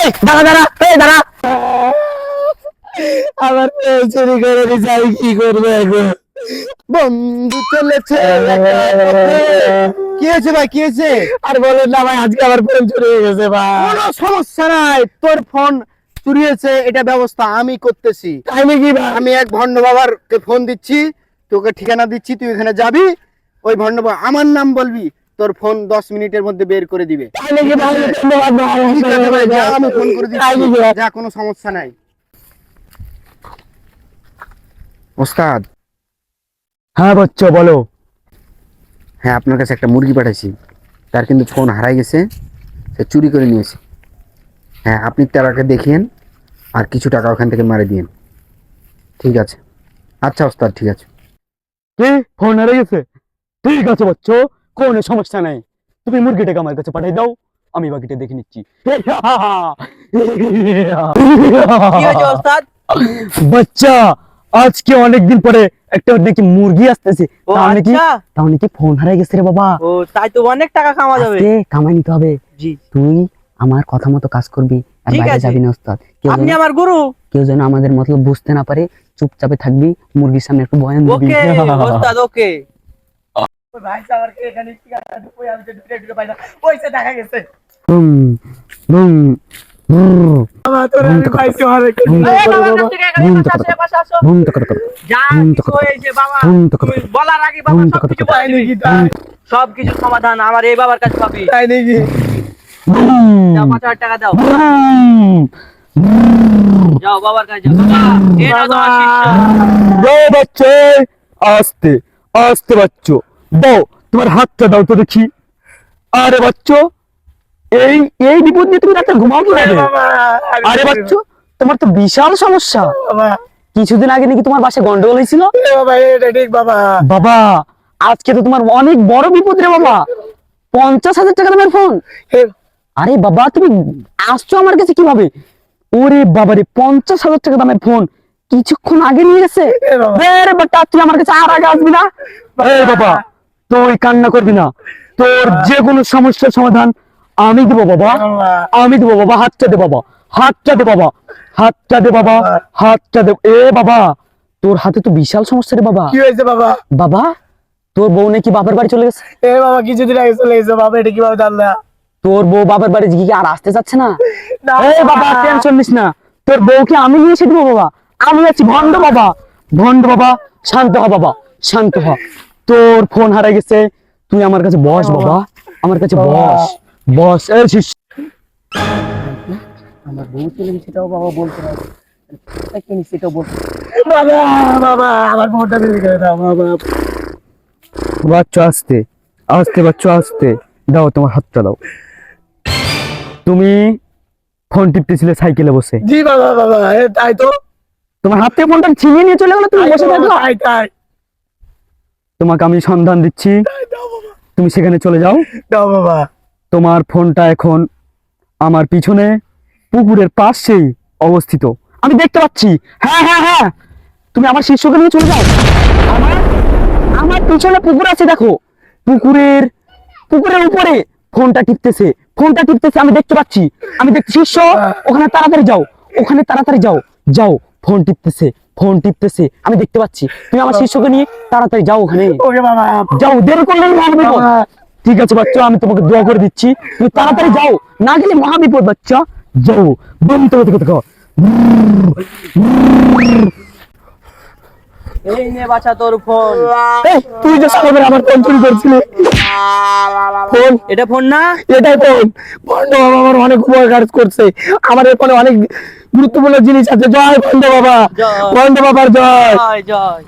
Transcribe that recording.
এই দাঁড়া দাঁড়া, এই দাঁড়া। আমার চুরি করে দিয়েছে, আমি কি করবো এখন? বন্ধু চলেছে। কি হয়েছে ভাই, কি হয়েছে? আর বলেন না ভাই, আজকে আমার ফোন চুরি হয়ে গেছে ভাই। কোনো সমস্যা নাই, তোর ফোন চুরি হয়েছে এটা ব্যবস্থা আমি করতেছি। তাই নাকি ভাই? আমি এক ভণ্ড বাবারকে ফোন দিচ্ছি, তোকে ঠিকানা দিচ্ছি, তুই ওখানে যাবি, ওই ভণ্ড বাবা আমার নাম বলবি, তোর ফোন 10 মিনিটের মধ্যে বের করে দিবে। তাই নাকি ভাই? ধন্যবাদ ভাই। ঠিক আছে ভাই, যা, আমি ফোন করে তাই নাকি দিচ্ছি, ভাই? যা, কোনো সমস্যা নাই। ওস্তাদ, হ্যাঁ বাচ্চা বলো। হ্যাঁ আপনার কাছে একটা মুরগি পাঠাইছি, তার কিন্তু ফোন হারাই গেছে, সে চুরি করে নিয়েছে। হ্যাঁ আপনি তারাকে দেখিয়েন আর কিছু টাকা ওখান থেকে মারে দিয়েন। ঠিক আছে, আচ্ছা ওস্তাদ, ঠিক আছে। কি ফোন হারিয়ে গেছে? ঠিক আছে বাচ্চা, কোনো সমস্যা নাই। তুমি মুরগিটাকে আমার কাছে পাঠিয়ে দাও, আমি বাকিটা দেখে নিচ্ছি। কি হয়েছে ওস্তাদ? বাচ্চা, আজকে অনেকদিন পরে একটা নাকি মুরগি আসতেছে, ও তাহলে কি আচ্ছা, তাহলে কি ফোন হারিয়ে গেছে রে বাবা। ও তাই তো অনেক টাকা কামা যাবে। আজকে কামাই নিতে হবে। জি, তুই আমার কথা মতো কাজ করবি, আর ঠিক বাইরে আছে। যাবি না ওস্তাদ। আপনি আমার গুরু। কেউ যেন আমাদের মতলব বুঝতে না পারে, চুপচাপে থাকবি, মুরগির সামনে একটু বয়ান দিবি। ওকে ওস্তাদ, ওকে। ভাই সাহেব এখানে ঠিকানা দুপুরে আমি তো ঢুকে পাইলাম, পয়সা দেখা গেছে। বুম বুম বুম বাবা তোর আমি পাইছি অনেক। বুম এই করে বাবা বাবা, কাছ থেকে বুম এখানে করে পাশে আসো। বুম করে করে যা বুম কিছু করে হয়েছে বাবা, বুম করে তুমি বলার আগে বাবা বুম সব কিছু করে বলে দিবি। সব কিছু সমাধান আমার এই বাবার কাছে পাবি। তাই নাকি? যাও 5,000 টাকা দাও, বুম। যাও বাবার কাছে যাও। বাবা এটা তোমার শিষ্য। দাও বাচ্চা, আস্তে আস্তে বাচ্চা, দাও তোমার হাতটা দাও তো দেখি। আরে বাচ্চা, এই এই বিপদ নিয়ে তুমি রাতে ঘুমাও কিভাবে? আরে বাচ্চা, তোমার তো বিশাল সমস্যা। বাবা, কিছুদিন আগে নাকি তোমার বাসায় গন্ডগোল হয়েছিল। বাবা এটা ঠিক বাবা। বাবা, আজকে তো তোমার অনেক বড় বিপদ রে বাবা। 50,000 টাকা দামের ফোন। আরে বাবা, তুমি আসছো আমার কাছে কিভাবে? ওরে বাবা রে, 50,000 টাকা দামের ফোন কিছুক্ষণ আগে নিয়ে গেছে। রে বাবা, তুই আমার কাছে আর আগে আসবি না। এই বাবা, তুই কান্না করবি না, তোর যে কোনো সমস্যার সমাধান আমি দেবো বাবা, আমি দেবো বাবা। হাতটা দে বাবা, হাতটা দে বাবা, হাতটা দে বাবা, হাতটা দে। এ বাবা, তোর হাতে তো বিশাল সমস্যা রে বাবা। কি হয়েছে বাবা? বাবা, তোর বউ নাকি বাপের বাড়ি চলে গেছে। এ বাবা কিছুদিন আগে চলে গেছে বাবা, এটা কিভাবে জানলা? তোর বউ বাপের বাড়ি কি আর আসতে চাচ্ছে না? না এই বাবা, টেনশন নিস না, তোর বউকে আমি নিয়ে এসে দেবো বাবা। আমি আছি ভন্ড বাবা, ভন্ড বাবা। শান্ত হ বাবা, শান্ত হ। তোর ফোন হারিয়ে গেছে, তুই আমার কাছে বস বাবা, আমার কাছে বস বস। এই শিষ্য, আমার বউ চলে গেছে সেটাও বাবা বলতে পারে, সেটাও বলতে। বাবা, বাবা আমার ফোনটা বের করে দাও বাবা। বাচ্চা আস্তে আস্তে, বাচ্চা আস্তে, দাও তোমার হাতটা দাও। তুমি ফোন টিপতেছিলে সাইকেলে বসে, জি বাবা, বাবা তাই তো, তোমার হাত থেকে ফোনটা ছিনিয়ে নিয়ে চলে গেলো, তুমি বসে থাকলো। তাই তাই তোমাকে আমি সন্ধান দিচ্ছি, দাও বাবা, তুমি সেখানে চলে যাও। দাও বাবা। তোমার ফোনটা এখন আমার পিছনে পুকুরের পাশেই অবস্থিত, আমি দেখতে পাচ্ছি। হ্যাঁ হ্যাঁ হ্যাঁ, তুমি আমার শিষ্যকে নিয়ে চলে যাও। আমার আমার পিছনে পুকুর আছে, দেখো পুকুরের পুকুরের উপরে ফোনটা টিপতেছে, ফোনটা টিপতেছে, আমি দেখতে পাচ্ছি, আমি দেখছি। শিষ্য, ওখানে তাড়াতাড়ি যাও, ওখানে তাড়াতাড়ি যাও, যাও। ফোন টিপতেছে, ফোন টিপতেছে, আমি দেখতে পাচ্ছি। তুমি আমার শিষ্যকে নিয়ে তাড়াতাড়ি যাও ওখানে, ওকে বাবা। যাও, দেরি করলে মহাবিপদ। ঠিক আছে বাচ্চা, আমি তোমাকে দোয়া করে দিচ্ছি, তুমি তাড়াতাড়ি যাও, না গেলে মহাবিপদ বাচ্চা। যাও, বন্ধ করতে দেখো। এই নে বাছা তোর ফোন। তুই যে সামনে আমার ফোন চুরি করছিলি, ফোন এটা ফোন না? এটাই ফোন। বন্ধ বাবা আমার অনেক উপকার করছে, আমার এর ফোনে অনেক গুরুত্বপূর্ণ জিনিস আছে। জয় বন্ধ বাবা, জয়। বন্ধ বাবার জয়। জয় জয়।